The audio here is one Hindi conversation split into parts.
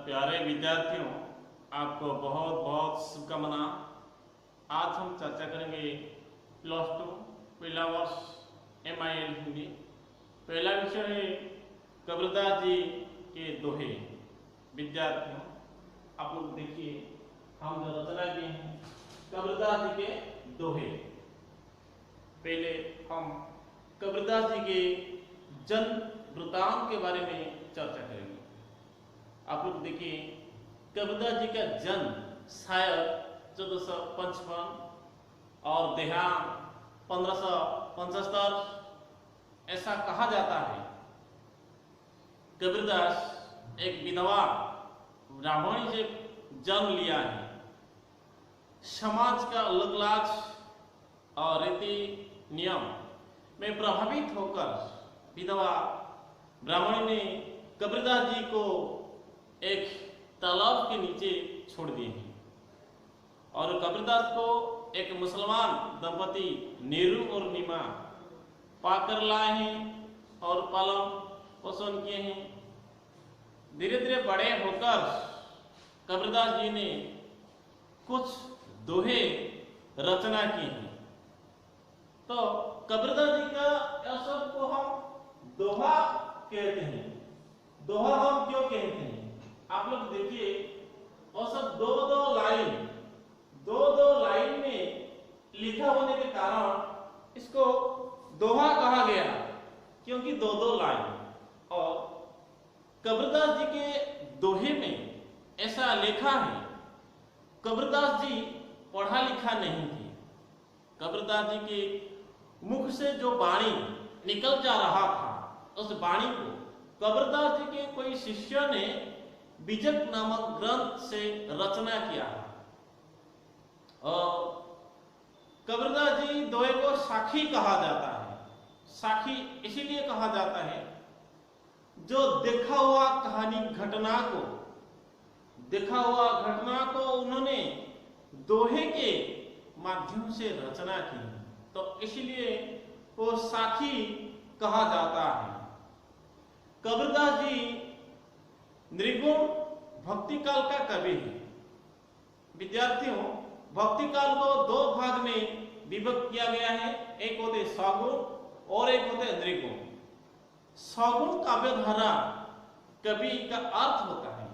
प्यारे विद्यार्थियों, आपको बहुत बहुत शुभकामना। आज हम चर्चा करेंगे +2 पहला वर्ष MIL हिंदी। पहला विषय है कबीरदास जी के दोहे। विद्यार्थियों, आप लोग देखिए, हम जो रचना किए हैं कबीरदास जी के दोहे। पहले हम कबीरदास जी के जन्म वृतांत के बारे में चर्चा करेंगे। आप लोग देखिए, कबीरदास जी का जन्म शायद 1455 और देहांत 1575 ऐसा कहा जाता है। कबीरदास एक विधवा ब्राह्मणी से जन्म लिया है। समाज का अलग लाज और रीति नियम में प्रभावित होकर विधवा ब्राह्मणी ने कबीरदास जी को एक तालाब के नीचे छोड़ दिए हैं और कबीरदास को एक मुसलमान दंपति नेहरू और नीमा पाकर लाए हैं और पालन पोषण किए हैं। धीरे धीरे बड़े होकर कबीरदास जी ने कुछ दोहे रचना की हैं। तो कबीरदास जी का यह सब को हम दोहा कहते हैं। दोहा हम क्यों कहते हैं? आप लोग देखिए, और सब दो दो लाइन में लिखा होने के कारण इसको दोहा कहा गया, क्योंकि दो दो लाइन। और कबीरदास जी के दोहे में ऐसा लिखा है, कबीरदास जी पढ़ा लिखा नहीं थे। कबीरदास जी के मुख से जो वाणी निकल जा रहा था, उस वाणी को कबीरदास जी के कोई शिष्य ने बीजक नामक ग्रंथ से रचना किया। और कबीरदास जी दोहे को साखी कहा जाता है। साखी इसीलिए कहा जाता है जो देखा हुआ घटना को उन्होंने दोहे के माध्यम से रचना की, तो इसलिए वो साखी कहा जाता है। कबीरदास जी निर्गुण भक्ति काल का कवि है। विद्यार्थियों, भक्ति काल को दो भाग में विभक्त किया गया है। एक होते सगुण और एक होते निर्गुण। सगुण काव्यधारा कवि का अर्थ होता है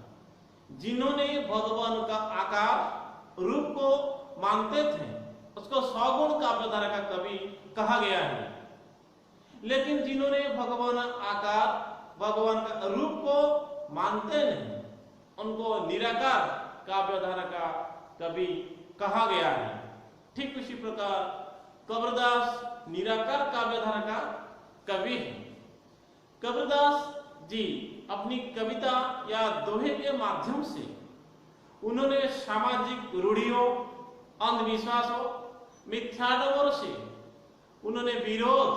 जिन्होंने भगवान का आकार रूप को मानते थे, उसको सगुण काव्यधारा का कवि कहा गया है। लेकिन जिन्होंने भगवान का रूप को मानते नहीं, उनको निराकार काव्यधारा का कवि कहा गया है। ठीक उसी प्रकार कबीरदास निराकार काव्यधारा का कवि है। कबीरदास जी अपनी कविता या दोहे के माध्यम से उन्होंने सामाजिक रूढ़ियों, अंधविश्वासों, मिथ्याडंबर से उन्होंने विरोध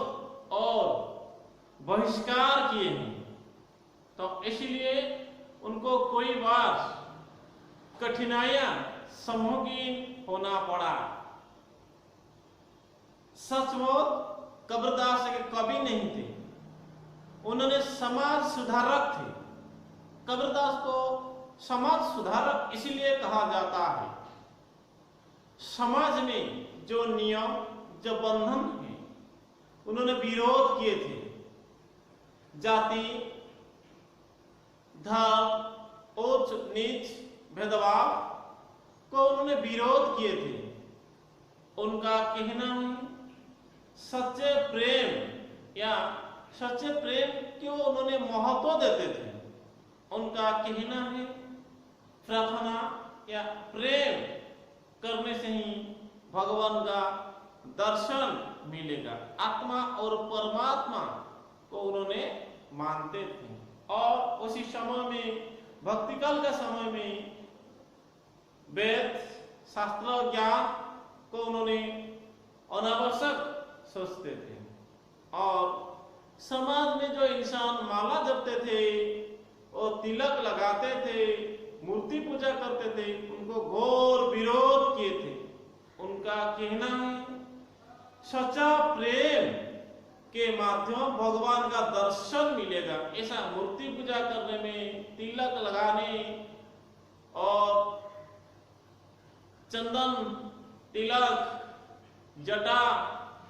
और बहिष्कार किए हैं। तो इसलिए उनको कोई बार कठिनाइयां सम्मुखीन होना पड़ा। सचमुच कबीरदास एक कवि नहीं थे, उन्होंने समाज सुधारक थे। कबीरदास को समाज सुधारक इसलिए कहा जाता है, समाज में जो नियम, जो बंधन है, उन्होंने विरोध किए थे। जाति, धर्म, उच्च नीच भेदभाव को उन्होंने विरोध किए थे। उनका कहना है सच्चे प्रेम क्यों उन्होंने महत्व देते थे। उनका कहना है प्रार्थना या प्रेम करने से ही भगवान का दर्शन मिलेगा। आत्मा और परमात्मा को उन्होंने मानते थे। और उसी समय में, भक्ति काल के समय में, वेद शास्त्र ज्ञान को उन्होंने अनावश्यक सोचते थे। और समाज में जो इंसान माला जपते थे, वो तिलक लगाते थे, मूर्ति पूजा करते थे, उनको घोर विरोध किए थे। उनका कहना है सच्चा प्रेम के माध्यम भगवान का दर्शन मिलेगा। ऐसा मूर्ति पूजा करने में, तिलक लगाने और चंदन, तिलक, जटा,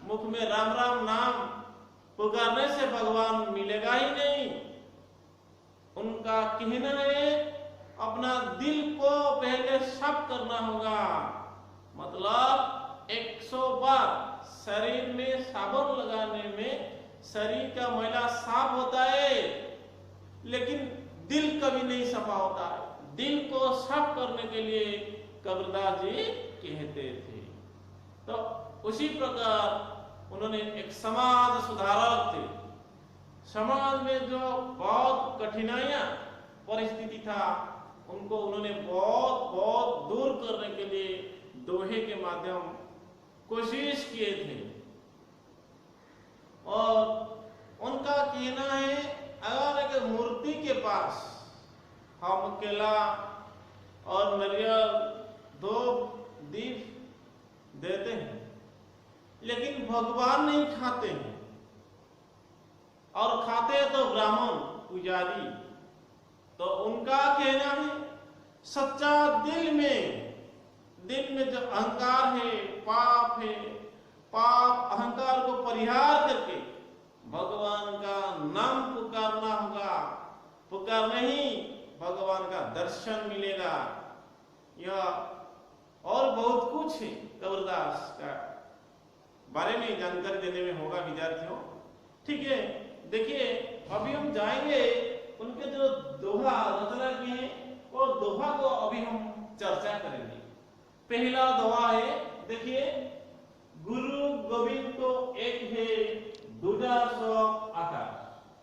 मुख में राम राम नाम पुकारने से भगवान मिलेगा ही नहीं। उनका कहना है अपना दिल को पहले साफ करना होगा। मतलब 100 बार शरीर में साबुन लगाने में शरीर का मैला साफ होता है, लेकिन दिल कभी नहीं सफा होता है। दिल को साफ करने के लिए कबीरदास जी कहते थे। तो उसी प्रकार उन्होंने एक समाज सुधारक थे। समाज में जो बहुत कठिनाइयां परिस्थिति था, उनको उन्होंने बहुत बहुत दूर करने के लिए दोहे के माध्यम कोशिश किए थे। और उनका कहना है अगर एक मूर्ति के पास हम केला और नारियल, धूप, दीप देते हैं, लेकिन भगवान नहीं खाते हैं, और खाते हैं तो ब्राह्मण पुजारी, तो उनका कहना है सच्चा दिल में जो अहंकार है, पाप है, पाप अहंकार को परिहार करके भगवान का नाम पुकारना होगा। पुकारने ही भगवान का दर्शन मिलेगा। यह और बहुत कुछ है कबीरदास का बारे में जानकारी देने में होगा विद्यार्थियों। ठीक है, देखिए अभी हम जाएंगे उनके जो दोहा रचना किए हैं, वो दोहा को अभी हम चर्चा करेंगे। पहला दोहा है, देखिए, गुरु गोविंद तो एक है, दूजा सो आकार,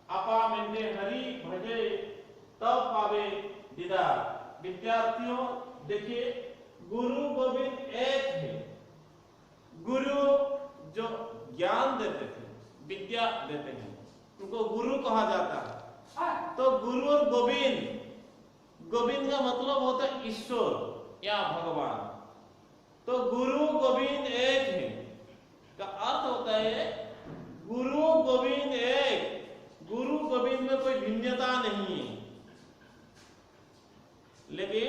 आपा मेंटे हरि भजे तब पावे दीदार। विद्यार्थियों देखिए, गुरु गोविंद एक है। गुरु जो ज्ञान देते थे, विद्या देते हैं, उनको गुरु कहा जाता है। तो गुरु और गोविंद, गोविंद का मतलब होता है ईश्वर या भगवान। तो गुरु गोविंद एक है का अर्थ होता है गुरु गोविंद एक। गुरु गोविंद में कोई भिन्नता नहीं है, लेकिन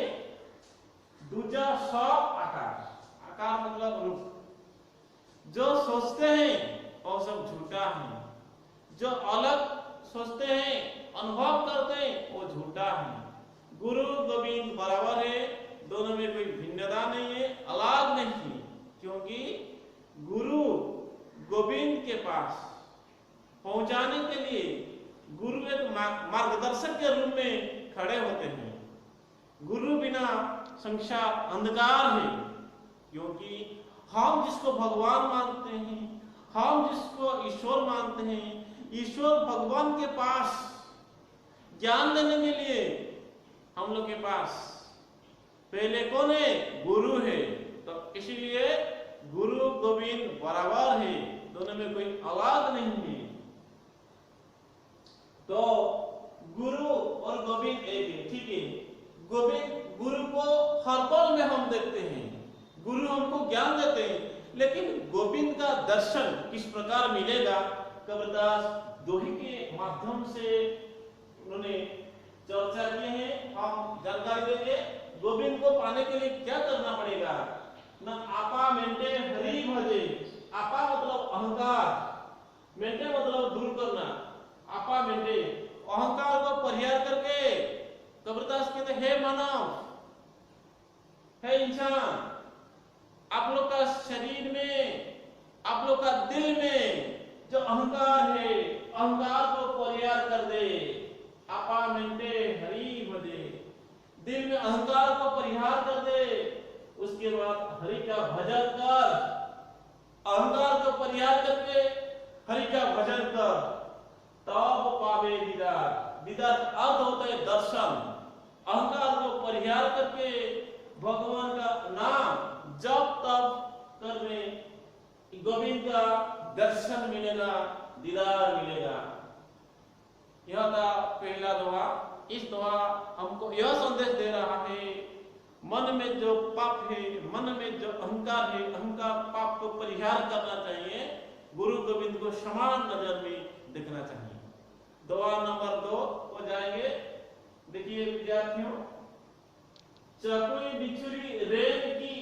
दूजा सब आकार, आकार मतलब रूप। जो सोचते हैं वो सब झूठा है, जो अलग सोचते हैं, अनुभव करते हैं, वो झूठा है। गुरु गोविंद बराबर है, दोनों में कोई भिन्नता नहीं है, अलग नहीं है, क्योंकि गुरु गोविंद के पास पहुंचाने के लिए गुरु एक मार्गदर्शक के रूप में खड़े होते हैं। गुरु बिना संसार अंधकार है, क्योंकि हम जिसको भगवान मानते हैं, हम जिसको ईश्वर मानते हैं, ईश्वर भगवान के पास ज्ञान देने के लिए हम लोग के पास पहले कौन है? गुरु है। तो इसीलिए गुरु गोविंद बराबर है, दोनों में कोई अलग नहीं है। तो गुरु और गोविंद एक है, ठीक है। गोविंद, गुरु को हर पल में हम देखते हैं, गुरु हमको ज्ञान देते हैं, लेकिन गोविंद का दर्शन किस प्रकार मिलेगा, कबीरदास दोहे के माध्यम से उन्होंने चर्चा किए हैं। हम जानकारी देंगे गोविंद को पाने के लिए क्या करना पड़ेगा। ना आपा मेंटे हरि भजे, आपा मतलब अहंकार, मेंटे मतलब दूर करना। आपा मेंटे अहंकार को परिहार करके कबीरदास कहते हे मानव, हे इंसान, आप लोग का शरीर में, आप लोग का दिल में जो अहंकार है, अहंकार को परिहार कर दे। आपा मेंटे हरि भजे, दिल में अहंकार को परिहार कर दे, उसके बाद हरि का भजन कर। अहंकार को परिहार करके हरि का भजन कर, तब पावे दीदार। दीदार अर्थ होता है दर्शन। अहंकार को परिहार करके भगवान का नाम जप तप करने गोविंद का दर्शन मिलेगा, दीदार मिलेगा। यह था पहला दोहा। इस दोहा हमको यह संदेश दे रहा है, मन में जो पाप है, मन में जो अहंकार है, अहंकार पाप को परिहार करना चाहिए, गुरु गोविंद को समान नजर में देखना चाहिए। दोहा नंबर 2 हो जाएंगे। देखिए विद्यार्थियों, चकुई बिछुरी रेन की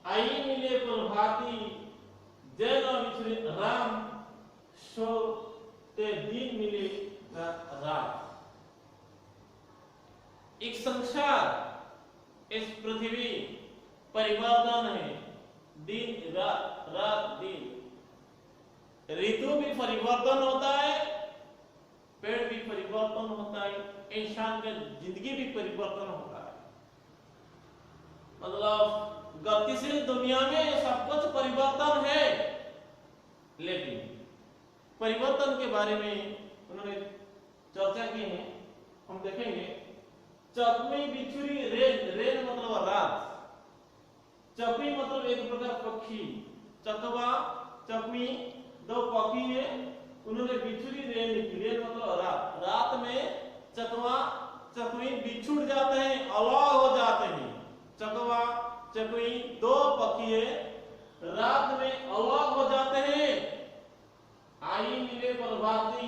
आई मिले प्रभाती, जय न बिछुरी राम सो ते दिन मिले रात। एक संसार, इस पृथ्वी परिवर्तन है, दिन रात रात दिन, ऋतु भी परिवर्तन होता है, पेड़ भी परिवर्तन होता है, इंसान का जिंदगी भी परिवर्तन होता है। मतलब गतिशील दुनिया में सब कुछ परिवर्तन है, लेकिन परिवर्तन के बारे में उन्होंने चर्चा की है। हम देखेंगे चकमी बिछुरी रेन, रेन मतलब रात, चकमी मतलब एक प्रकार पक्षी, चकवा चकमी दो पक्षी है, उन्होंने बिछुरी रेन लिखी, रेन मतलब रात, रात में चकवा चकमी बिछुड़ जाते हैं, अलग हो जाते हैं। चकवा चकमी दो पक्षी है, रात में अलग हो जाते हैं। आई मिले प्रभाती,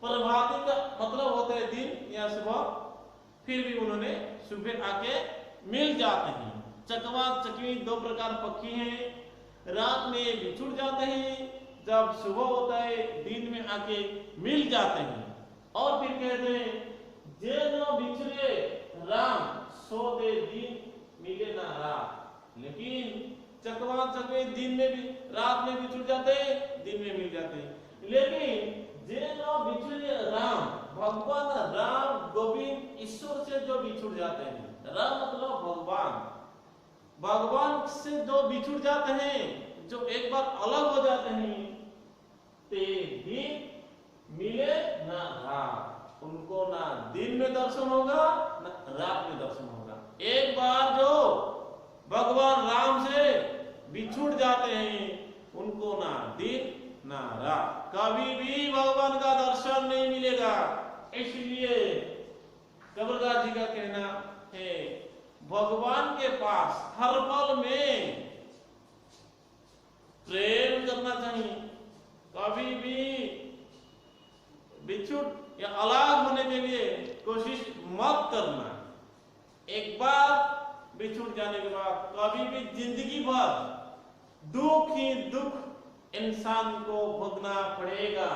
प्रभाती का मतलब होता है दिन या सुबह, फिर भी उन्होंने सुबह आके मिल जाते हैं। चकवा चकवी दो प्रकार पक्षी हैं, रात में बिछुड़ जाते हैं, जब सुबह होता है दिन में आके मिल जाते हैं। और फिर कहते हैं जे न बिछड़े राम सो दे दिन मिले ना रात। लेकिन चकवा चकवी दिन में भी रात में बिछुड़ जाते हैं, दिन में मिल जाते हैं। लेकिन जे न बिछड़े राम, भगवान राम गोविंद ईश्वर से जो बिछुड़ जाते हैं, राम मतलब भगवान, भगवान से जो बिछुड़ जाते हैं, जो एक बार अलग हो जाते हैं, ते दिन मिले ना रात, उनको ना दिन में दर्शन होगा ना रात में दर्शन होगा। एक बार जो भगवान राम से बिछुड़ जाते हैं, उनको ना दिन ना रात, कभी भी भगवान का दर्शन नहीं मिलेगा। इसलिए कबीरदास जी का कहना है भगवान के पास हर पल में प्रेम करना चाहिए, कभी भी बिछुड़ या अलग होने के लिए कोशिश मत करना। एक बार बिछुड़ जाने के बाद कभी भी जिंदगी भर दुख ही दुख इंसान को भोगना पड़ेगा।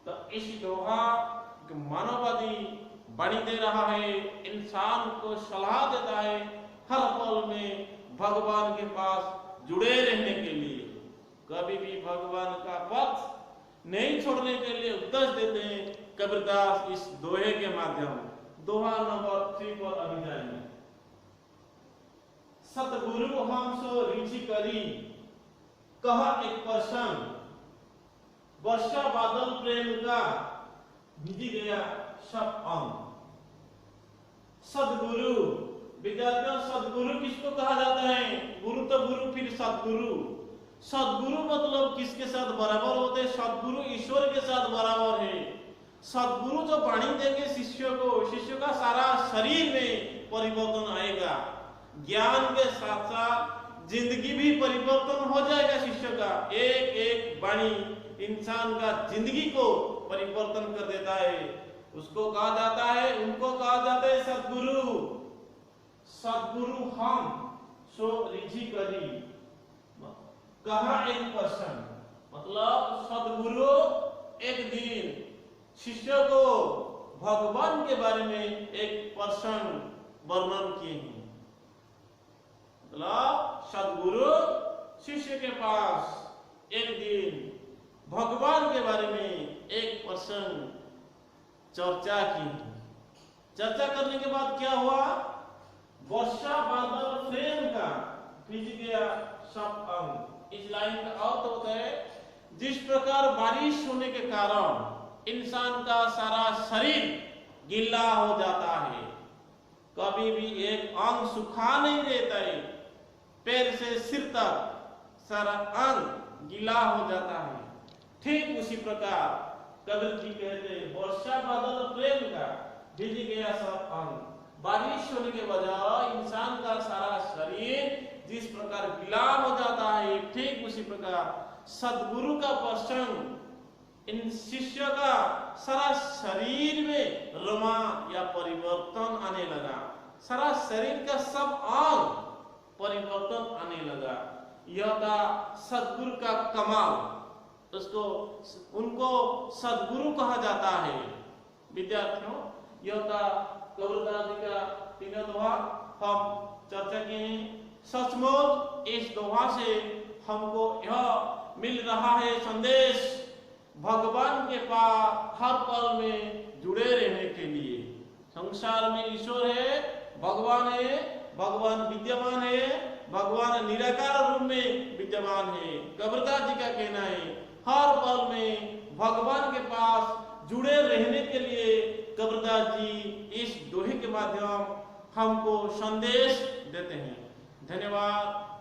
तो इस दोहा मानववादी वाणी दे रहा है, इंसान को सलाह देता है हर पल में भगवान के पास जुड़े रहने के लिए, कभी भी भगवान का पथ नहीं छोड़ने के लिए उपदेश देते हैं कबीरदास इस दोहे के माध्यम। दोहा नंबर 3 पर अभी जाएंगे। सतगुरु हम सो रिझी करी, कहा एक प्रसंग, वर्षा बादल प्रेम का भिजी गया सब अंग। सदगुरु, विद्यार्थियों सदगुरु किसको कहा जाता है? गुरु तो गुरु, फिर सदगुरु। सदगुरु मतलब किसके साथ बराबर होते हैं? सदगुरु ईश्वर के साथ बराबर है। सदगुरु जो वाणी देंगे शिष्य को, शिष्य का सारा शरीर में परिवर्तन आएगा, ज्ञान के साथ साथ जिंदगी भी परिवर्तन हो जाएगा शिष्य का। एक एक वाणी इंसान का जिंदगी को परिवर्तन कर देता है, उसको कहा जाता है, उनको कहा जाता है सदगुरु। सदगुरु हम सो रिझी करी, कहा एक पर्सन, मतलब सदगुरु एक दिन शिष्य को भगवान के बारे में एक पर्सन वर्णन किए हैं। मतलब सदगुरु शिष्य के पास एक दिन भगवान के बारे में एक पर्सन चर्चा की। चर्चा करने के बाद क्या हुआ? वर्षा बादल प्रेम का भिज गया सब अंग। इस लाइन का अर्थ होता है जिस प्रकार बारिश होने के कारण इंसान का सारा शरीर गीला हो जाता है, कभी भी एक अंग सूखा नहीं रहता है, पैर से सिर तक सारा अंग गीला हो जाता है, ठीक उसी प्रकार कबीर जी कहते हैं वर्षा बादल प्रेम का भिज गया सब अंग। बारिश होने के वजह इंसान का सारा शरीर जिस प्रकार गीला हो जाता है, ठीक उसी प्रकार सदगुरु का प्रसंग इन शिष्य का सारा शरीर में रमा या परिवर्तन आने लगा। सारा शरीर का सब अंग परिवर्तन आने लगा। यह था सद्गुरु का कमाल। उसको उनको सद्गुरु कहा जाता है। विद्यार्थियों, यह था कबीरदास जी का तीनों दोहा हम चर्चा किए हैं। सचमुच इस दोहा से हमको यह मिल रहा है संदेश, भगवान के पास हर पल में जुड़े रहने के लिए। संसार में ईश्वर है, भगवान विद्यमान है, भगवान निराकार रूप में विद्यमान है। कबीरदास जी का कहना है हर पल में भगवान के पास जुड़े रहने के लिए कबीरदास जी इस दोहे के माध्यम हमको संदेश देते हैं। धन्यवाद।